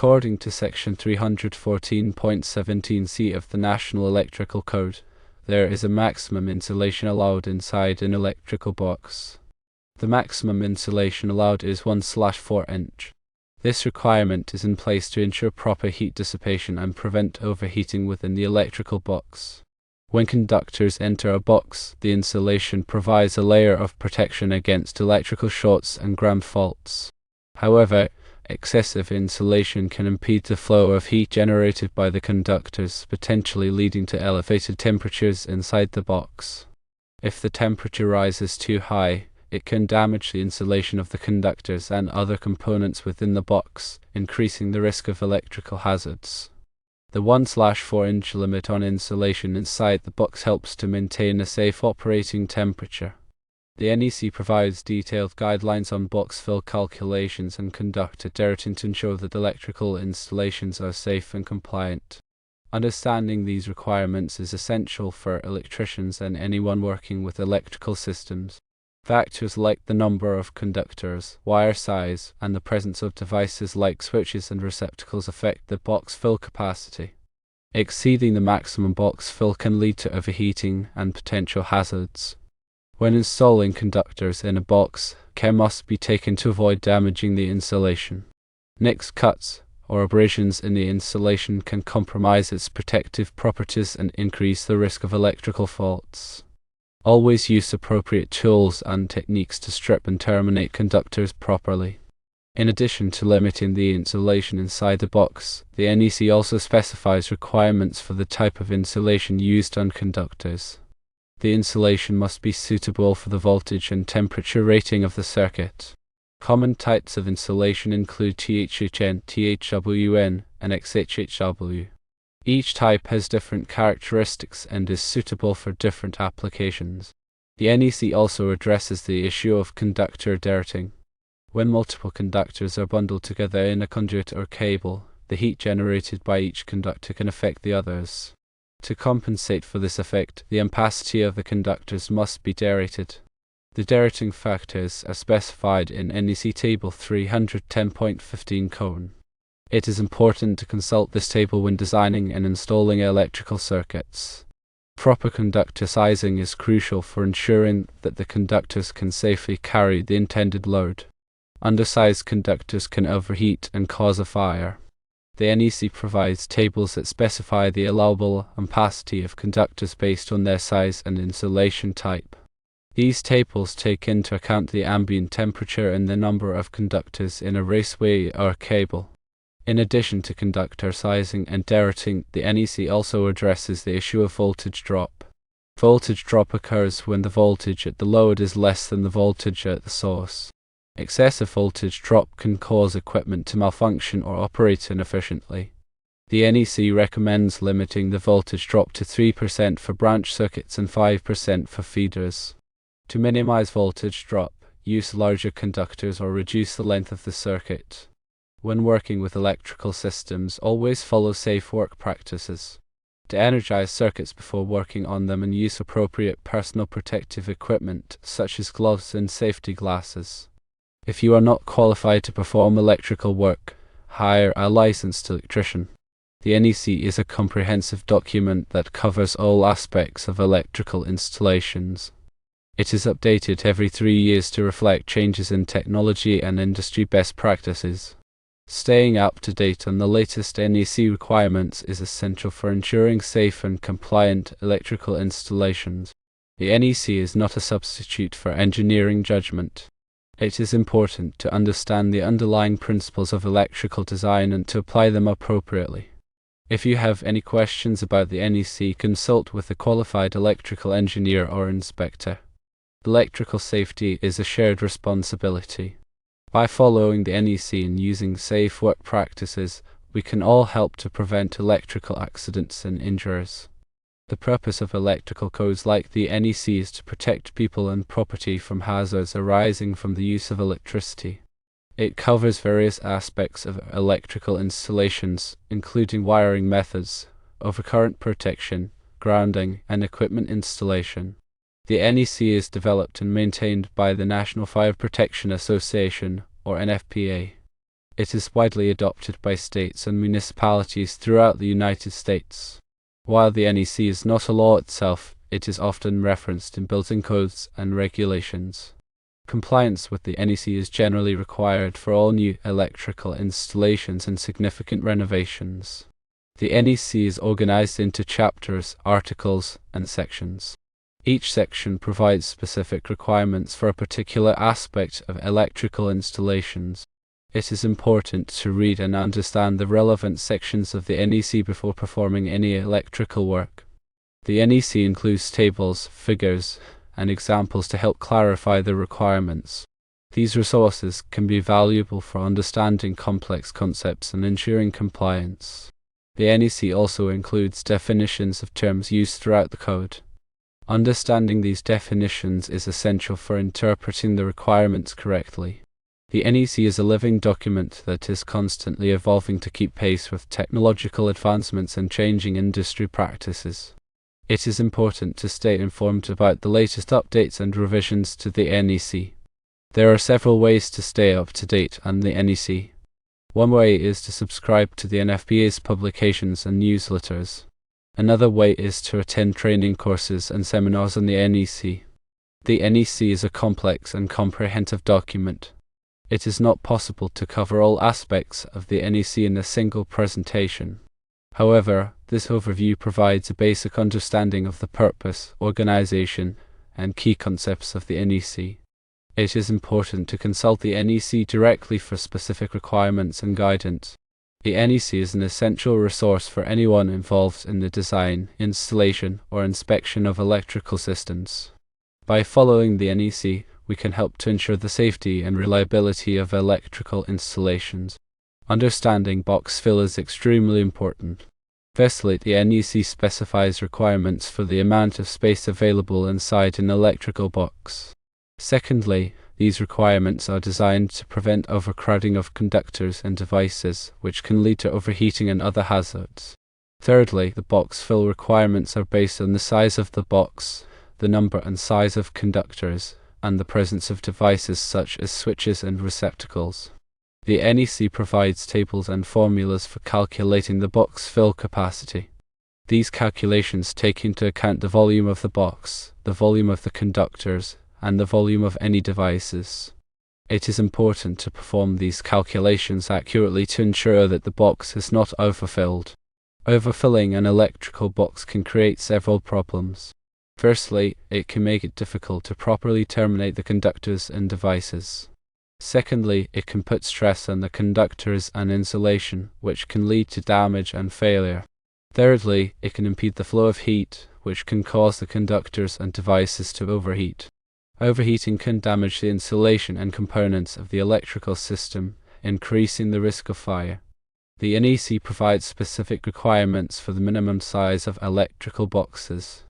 According to Section 314.17c of the National Electrical Code, there is a maximum insulation allowed inside an electrical box. The maximum insulation allowed is 1/4 inch. This requirement is in place to ensure proper heat dissipation and prevent overheating within the electrical box. When conductors enter a box, the insulation provides a layer of protection against electrical shorts and ground faults. However, excessive insulation can impede the flow of heat generated by the conductors, potentially leading to elevated temperatures inside the box. If the temperature rises too high, it can damage the insulation of the conductors and other components within the box, increasing the risk of electrical hazards. The 1/4 inch limit on insulation inside the box helps to maintain a safe operating temperature. The NEC provides detailed guidelines on box fill calculations and conductor directing to ensure that electrical installations are safe and compliant. Understanding these requirements is essential for electricians and anyone working with electrical systems. Factors like the number of conductors, wire size, and the presence of devices like switches and receptacles affect the box fill capacity. Exceeding the maximum box fill can lead to overheating and potential hazards. When installing conductors in a box, care must be taken to avoid damaging the insulation. Nicks, cuts, or abrasions in the insulation can compromise its protective properties and increase the risk of electrical faults. Always use appropriate tools and techniques to strip and terminate conductors properly. In addition to limiting the insulation inside the box, the NEC also specifies requirements for the type of insulation used on conductors. The insulation must be suitable for the voltage and temperature rating of the circuit. Common types of insulation include THHN, THWN, and XHHW. Each type has different characteristics and is suitable for different applications. The NEC also addresses the issue of conductor dirting. When multiple conductors are bundled together in a conduit or cable, the heat generated by each conductor can affect the others. To compensate for this effect, the ampacity of the conductors must be derated. The derating factors are specified in NEC Table 310.15 Cone. It is important to consult this table when designing and installing electrical circuits. Proper conductor sizing is crucial for ensuring that the conductors can safely carry the intended load. Undersized conductors can overheat and cause a fire. The NEC provides tables that specify the allowable ampacity of conductors based on their size and insulation type. These tables take into account the ambient temperature and the number of conductors in a raceway or cable. In addition to conductor sizing and derating, the NEC also addresses the issue of voltage drop. Voltage drop occurs when the voltage at the load is less than the voltage at the source. Excessive voltage drop can cause equipment to malfunction or operate inefficiently. The NEC recommends limiting the voltage drop to 3% for branch circuits and 5% for feeders. To minimize voltage drop, use larger conductors or reduce the length of the circuit. When working with electrical systems, always follow safe work practices. To energize circuits before working on them and use appropriate personal protective equipment such as gloves and safety glasses. If you are not qualified to perform electrical work, hire a licensed electrician. The NEC is a comprehensive document that covers all aspects of electrical installations. It is updated every 3 years to reflect changes in technology and industry best practices. Staying up to date on the latest NEC requirements is essential for ensuring safe and compliant electrical installations. The NEC is not a substitute for engineering judgment. It is important to understand the underlying principles of electrical design and to apply them appropriately. If you have any questions about the NEC, consult with a qualified electrical engineer or inspector. Electrical safety is a shared responsibility. By following the NEC and using safe work practices, we can all help to prevent electrical accidents and injuries. The purpose of electrical codes like the NEC is to protect people and property from hazards arising from the use of electricity. It covers various aspects of electrical installations, including wiring methods, overcurrent protection, grounding, and equipment installation. The NEC is developed and maintained by the National Fire Protection Association, or NFPA. It is widely adopted by states and municipalities throughout the United States. While the NEC is not a law itself, it is often referenced in building codes and regulations. Compliance with the NEC is generally required for all new electrical installations and significant renovations. The NEC is organized into chapters, articles, and sections. Each section provides specific requirements for a particular aspect of electrical installations. It is important to read and understand the relevant sections of the NEC before performing any electrical work. The NEC includes tables, figures, and examples to help clarify the requirements. These resources can be valuable for understanding complex concepts and ensuring compliance. The NEC also includes definitions of terms used throughout the code. Understanding these definitions is essential for interpreting the requirements correctly. The NEC is a living document that is constantly evolving to keep pace with technological advancements and changing industry practices. It is important to stay informed about the latest updates and revisions to the NEC. There are several ways to stay up to date on the NEC. One way is to subscribe to the NFPA's publications and newsletters. Another way is to attend training courses and seminars on the NEC. The NEC is a complex and comprehensive document. It is not possible to cover all aspects of the NEC in a single presentation. However, this overview provides a basic understanding of the purpose, organization, and key concepts of the NEC. It is important to consult the NEC directly for specific requirements and guidance. The NEC is an essential resource for anyone involved in the design, installation, or inspection of electrical systems. By following the NEC, we can help to ensure the safety and reliability of electrical installations. Understanding box fill is extremely important. Firstly, the NEC specifies requirements for the amount of space available inside an electrical box. Secondly, these requirements are designed to prevent overcrowding of conductors and devices, which can lead to overheating and other hazards. Thirdly, the box fill requirements are based on the size of the box, the number and size of conductors, and the presence of devices such as switches and receptacles. The NEC provides tables and formulas for calculating the box fill capacity. These calculations take into account the volume of the box, the volume of the conductors, and the volume of any devices. It is important to perform these calculations accurately to ensure that the box is not overfilled. Overfilling an electrical box can create several problems. Firstly, it can make it difficult to properly terminate the conductors and devices. Secondly, it can put stress on the conductors and insulation, which can lead to damage and failure. Thirdly, it can impede the flow of heat, which can cause the conductors and devices to overheat. Overheating can damage the insulation and components of the electrical system, increasing the risk of fire. The NEC provides specific requirements for the minimum size of electrical boxes.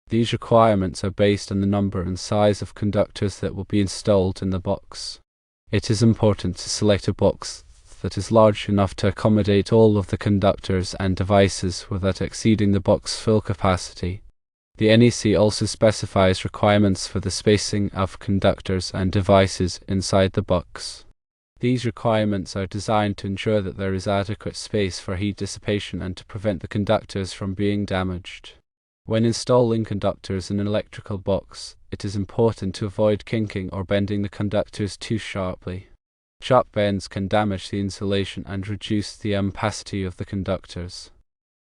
These requirements are based on the number and size of conductors that will be installed in the box. It is important to select a box that is large enough to accommodate all of the conductors and devices without exceeding the box fill capacity. The NEC also specifies requirements for the spacing of conductors and devices inside the box. These requirements are designed to ensure that there is adequate space for heat dissipation and to prevent the conductors from being damaged. When installing conductors in an electrical box, it is important to avoid kinking or bending the conductors too sharply. Sharp bends can damage the insulation and reduce the ampacity of the conductors.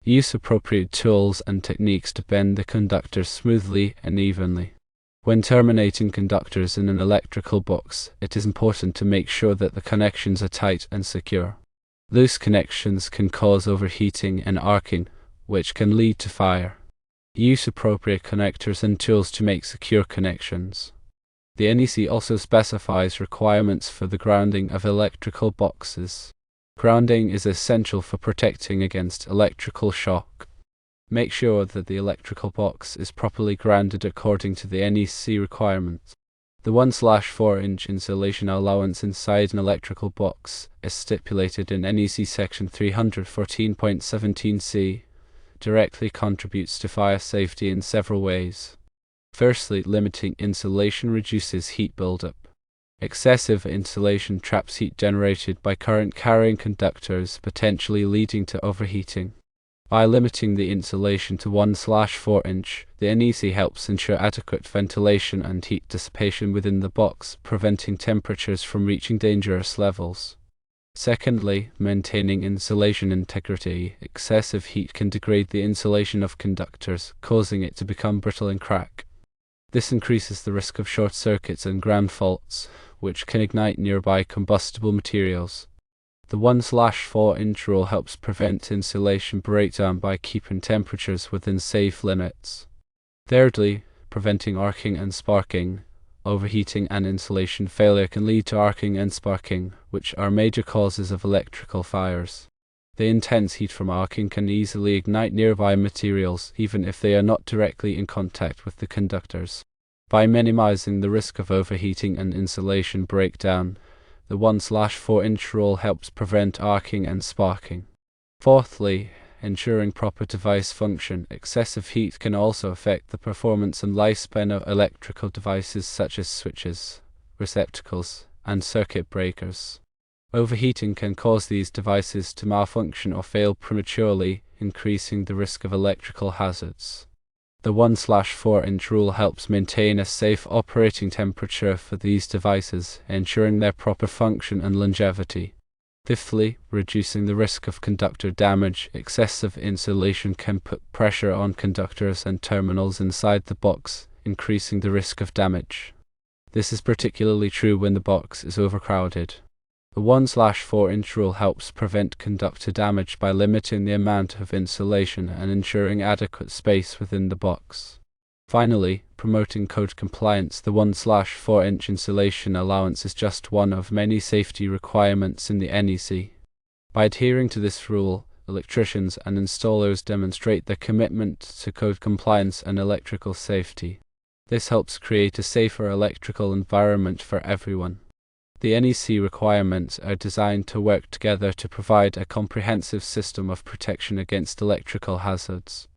Use appropriate tools and techniques to bend the conductors smoothly and evenly. When terminating conductors in an electrical box, it is important to make sure that the connections are tight and secure. Loose connections can cause overheating and arcing, which can lead to fire. Use appropriate connectors and tools to make secure connections. The NEC also specifies requirements for the grounding of electrical boxes. Grounding is essential for protecting against electrical shock. Make sure that the electrical box is properly grounded according to the NEC requirements. The 1/4-inch insulation allowance inside an electrical box is stipulated in NEC section 314.17c. Directly contributes to fire safety in several ways. Firstly, limiting insulation reduces heat buildup. Excessive insulation traps heat generated by current-carrying conductors, potentially leading to overheating. By limiting the insulation to 1/4 inch, the NEC helps ensure adequate ventilation and heat dissipation within the box, preventing temperatures from reaching dangerous levels. Secondly, maintaining insulation integrity. Excessive heat can degrade the insulation of conductors, causing it to become brittle and crack. This increases the risk of short circuits and ground faults, which can ignite nearby combustible materials. The 1/4 inch rule helps prevent insulation breakdown by keeping temperatures within safe limits. Thirdly, preventing arcing and sparking. Overheating and insulation failure can lead to arcing and sparking, which are major causes of electrical fires. The intense heat from arcing can easily ignite nearby materials, even if they are not directly in contact with the conductors. By minimizing the risk of overheating and insulation breakdown, the 1/4 inch rule helps prevent arcing and sparking. Fourthly, ensuring proper device function. Excessive heat can also affect the performance and lifespan of electrical devices such as switches, receptacles, and circuit breakers. Overheating can cause these devices to malfunction or fail prematurely, increasing the risk of electrical hazards. The 1/4 inch rule helps maintain a safe operating temperature for these devices, ensuring their proper function and longevity. Fifthly, reducing the risk of conductor damage. Excessive insulation can put pressure on conductors and terminals inside the box, increasing the risk of damage. This is particularly true when the box is overcrowded. The 1/4 inch rule helps prevent conductor damage by limiting the amount of insulation and ensuring adequate space within the box. Finally, promoting code compliance. The 1/4 inch insulation allowance is just one of many safety requirements in the NEC. By adhering to this rule, electricians and installers demonstrate their commitment to code compliance and electrical safety. This helps create a safer electrical environment for everyone. The NEC requirements are designed to work together to provide a comprehensive system of protection against electrical hazards.